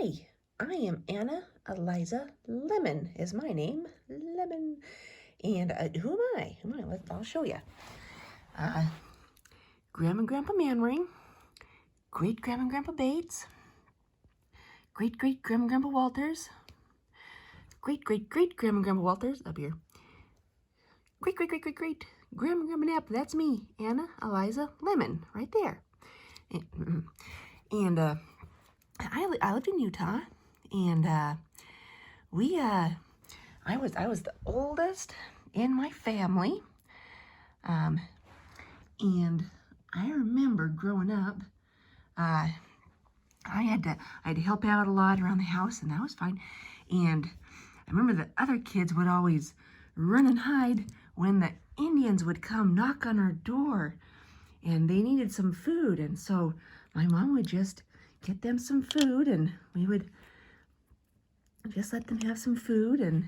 Hi, I am Anna Eliza. Lemon is my name. Lemon. And who am I? I'll show you. Grandma and Grandpa Manring, Great Grandma and Grandpa Bates, Great Great Grandma and Grandpa Walters, Great Great Great Grandma and Grandpa Walters, up here. Great Great Great Great Great Grandma and Grandpa Knapp. That's me, Anna Eliza Lemon, right there. And I lived in Utah, and I was the oldest in my family, and I remember growing up, I had to help out a lot around the house, and that was fine. And I remember the other kids would always run and hide when the Indians would come knock on our door, and they needed some food, and so my mom would just get them some food, and we would just let them have some food. And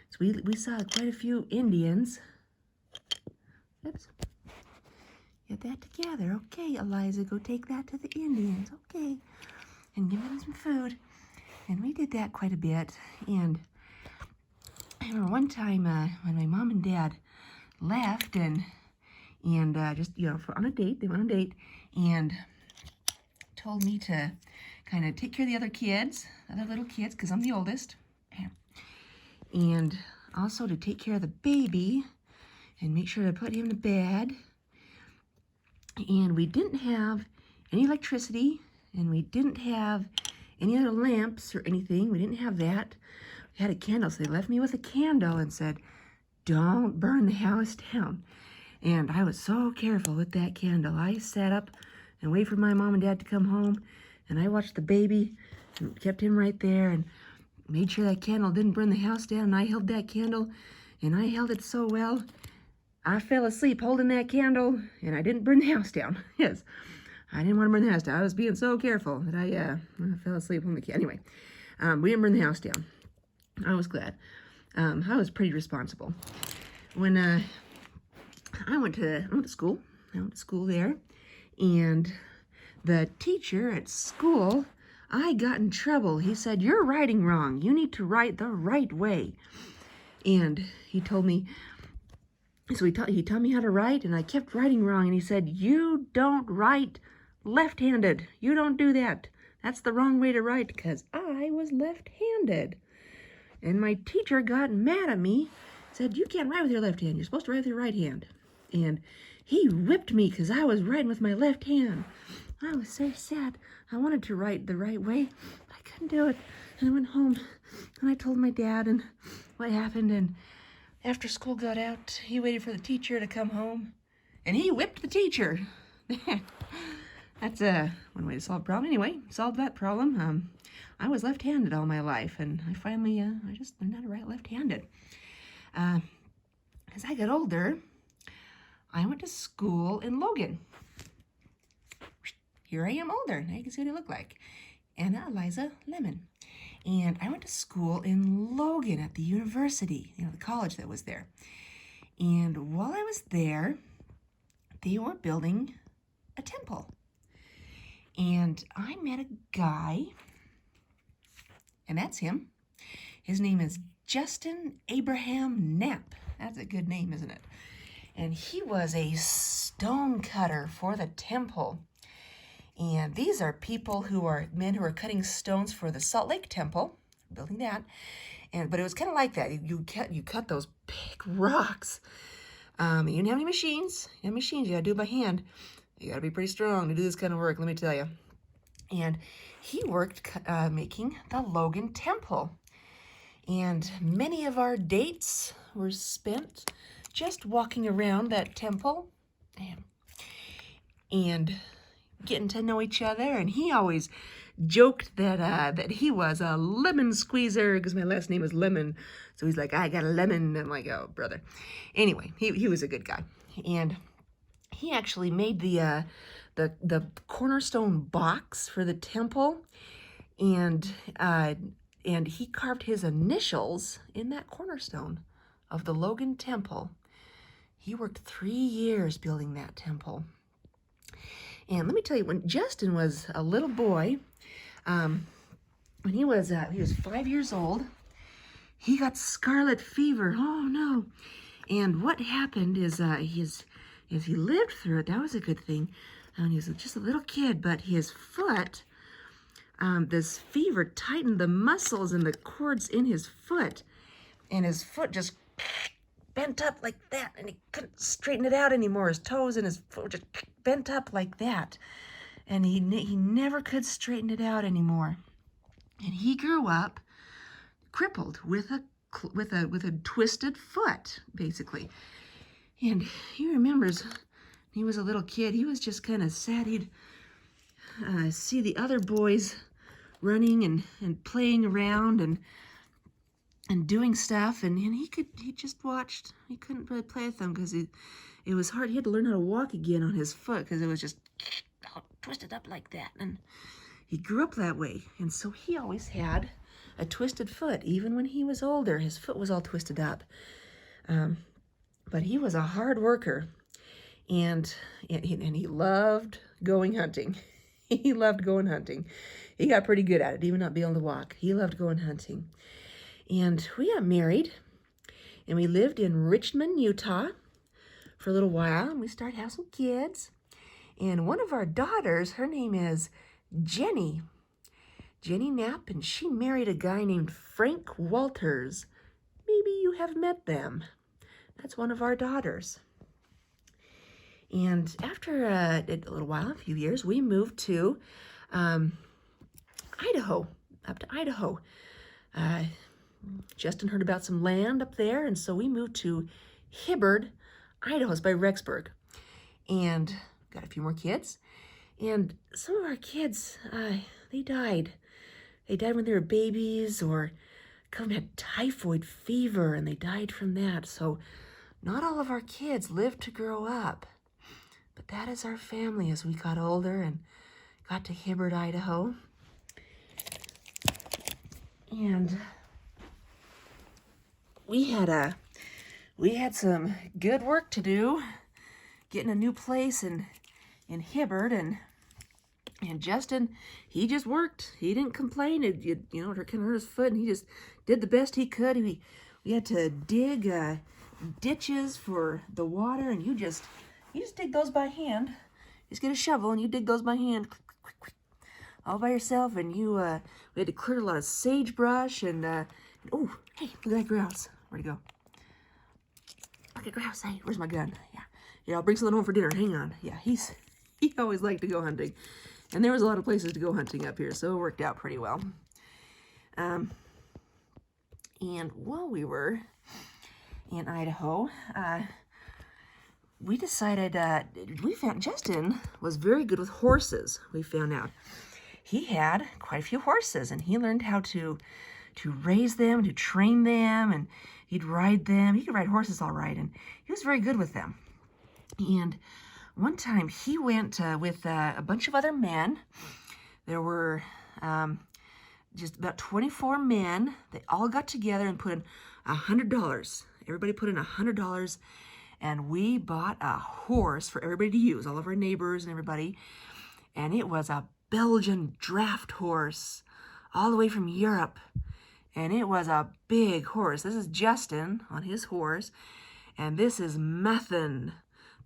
so we saw quite a few Indians. Oops. Get that together. Okay, Eliza, go take that to the Indians. Okay. And give them some food. And we did that quite a bit. And I remember one time when my mom and dad left and just, on a date, they went on a date and told me to kind of take care of the other little kids, because I'm the oldest. And also to take care of the baby and make sure to put him to bed. And we didn't have any electricity, and we didn't have any other lamps or anything. We didn't have that. We had a candle, so they left me with a candle and said, "Don't burn the house down." And I was so careful with that candle. I sat up and waited for my mom and dad to come home, and I watched the baby and kept him right there and made sure that candle didn't burn the house down. And I held that candle, and I held it so well, I fell asleep holding that candle, and I didn't burn the house down. Yes, I didn't want to burn the house down. I was being so careful that I fell asleep holding the candle. Anyway, we didn't burn the house down. I was glad. I was pretty responsible. When I went to school. I went to school there, and the teacher at school, I got in trouble. He said, "You're writing wrong. You need to write the right way." And he told me, so he taught me how to write, and I kept writing wrong. And he said, "You don't write left-handed. You don't do that. That's the wrong way to write," because I was left-handed. And my teacher got mad at me, said, "You can't write with your left hand. You're supposed to write with your right hand." And he whipped me because I was writing with my left hand. I was so sad. I wanted to write the right way, but I couldn't do it. And I went home, and I told my dad and what happened. And after school got out, he waited for the teacher to come home, and he whipped the teacher. That's one way to solve a problem. Anyway, solved that problem. I was left-handed all my life, and I finally, I just learned how to write left-handed. As I got older, I went to school in Logan. Here I am older. Now you can see what I look like. Anna Eliza Lemon. And I went to school in Logan at the university, the college that was there. And while I was there, they were building a temple. And I met a guy, and that's him. His name is Justin Abraham Knapp. That's a good name, isn't it? And he was a stone cutter for the temple. And these are men who are cutting stones for the Salt Lake Temple, building that. But it was kind of like that. You cut those big rocks. You didn't have any machines. You got to do it by hand. You got to be pretty strong to do this kind of work, let me tell you. And he worked making the Logan Temple. And many of our dates were spent just walking around that temple and getting to know each other. And he always joked that he was a lemon squeezer, because my last name is Lemon. So he's like, "I got a lemon." And I'm like, "Oh, brother." Anyway, he was a good guy. And he actually made the cornerstone box for the temple, and he carved his initials in that cornerstone of the Logan Temple. He worked 3 years building that temple. And let me tell you, when Justin was a little boy, when he was 5 years old, he got scarlet fever. Oh no! And what happened is he lived through it. That was a good thing. And he was just a little kid, but his foot, this fever tightened the muscles and the cords in his foot, and his foot just bent up like that, and he couldn't straighten it out anymore. His toes and his foot were just bent up like that, and he never could straighten it out anymore. And he grew up crippled with a twisted foot, basically. And he remembers when he was a little kid, he was just kind of sad. He'd see the other boys running and playing around and doing stuff, and he just watched. He couldn't really play with them because it was hard. He had to learn how to walk again on his foot because it was just all twisted up like that. And he grew up that way, and so he always had a twisted foot. Even when he was older, his foot was all twisted up. But he was a hard worker, and he loved going hunting. He loved going hunting. He got pretty good at it, even not being able to walk. He loved going hunting. And we got married, and we lived in Richmond, Utah for a little while, and we started having some kids. And one of our daughters, her name is Jenny Knapp, and she married a guy named Frank Walters. Maybe you have met them. That's one of our daughters. And after a little while, a few years, we moved to Idaho, up to Idaho. Justin heard about some land up there, and so we moved to Hibbard, Idaho. It's by Rexburg. And got a few more kids. And some of our kids, they died. They died when they were babies, or some of them had typhoid fever, and they died from that. So not all of our kids lived to grow up. But that is our family as we got older and got to Hibbard, Idaho. And we had some good work to do, getting a new place in Hibbard, and Justin, he just worked. He didn't complain. It kind of hurt his foot, and he just did the best he could. We had to dig ditches for the water, and you just dig those by hand. Just get a shovel and you dig those by hand, all by yourself. And we had to clear a lot of sagebrush, and oh, hey, look at that grouse. Where'd he go? Look at grouse. Hey, where's my gun? Yeah, I'll bring something home for dinner. Hang on. Yeah, he always liked to go hunting, and there was a lot of places to go hunting up here, so it worked out pretty well. And while we were in Idaho, we decided we found Justin was very good with horses. We found out he had quite a few horses, and he learned how to raise them, to train them, and he'd ride them. He could ride horses all right, and he was very good with them. And one time he went with a bunch of other men. There were just about 24 men. They all got together and put in $100. Everybody put in $100, and we bought a horse for everybody to use, all of our neighbors and everybody. And it was a Belgian draft horse, all the way from Europe. And it was a big horse. This is Justin on his horse, and this is Methan,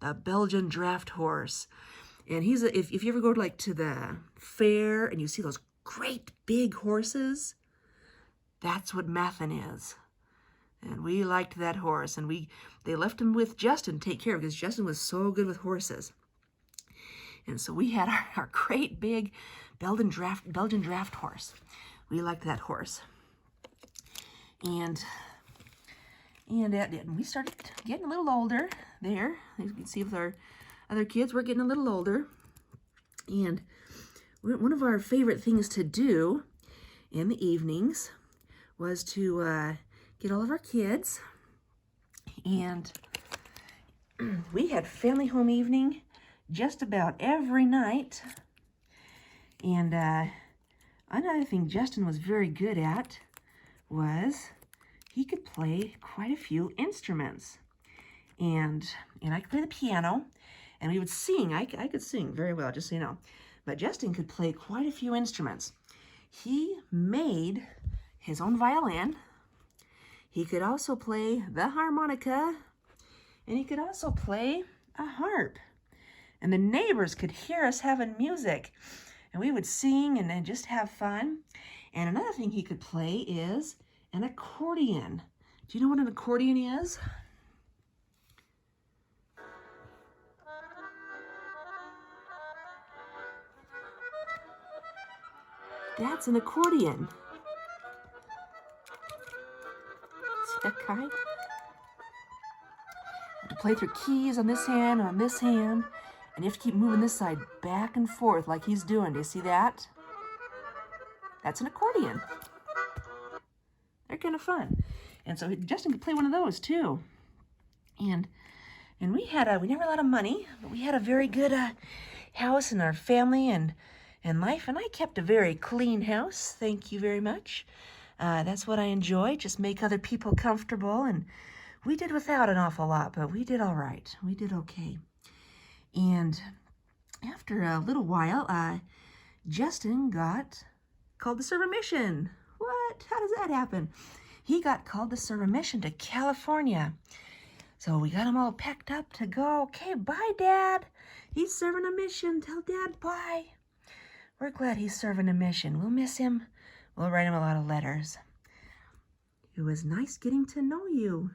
the Belgian draft horse. And he's if you ever go to the fair and you see those great big horses, that's what Methan is. And we liked that horse, and they left him with Justin to take care of, because Justin was so good with horses. And so we had our great big Belgian draft horse. We liked that horse. And we started getting a little older there. As you can see with our other kids, we're getting a little older. And one of our favorite things to do in the evenings was to get all of our kids. And we had family home evening just about every night. And another thing Justin was very good at was he could play quite a few instruments. And I could play the piano, and we would sing. I could sing very well, just so you know. But Justin could play quite a few instruments. he made his own violin. He could also play the harmonica, and he could also play a harp. And the neighbors could hear us having music, and we would sing and then just have fun. And another thing he could play is an accordion. Do you know what an accordion is? That's an accordion. See that guy? To play through keys on this hand, and you have to keep moving this side back and forth like he's doing. Do you see that? That's an accordion. They're kind of fun. And so Justin could play one of those too. And we never had a lot of money, but we had a very good house in our family and life. And I kept a very clean house. Thank you very much. That's what I enjoy. Just make other people comfortable. And we did without an awful lot, but we did all right. We did okay. And after a little while, Justin got called to serve a mission. What? How does that happen? He got called to serve a mission to California. So we got him all packed up to go. Okay, bye, Dad. He's serving a mission. Tell Dad bye. We're glad he's serving a mission. We'll miss him. We'll write him a lot of letters. It was nice getting to know you.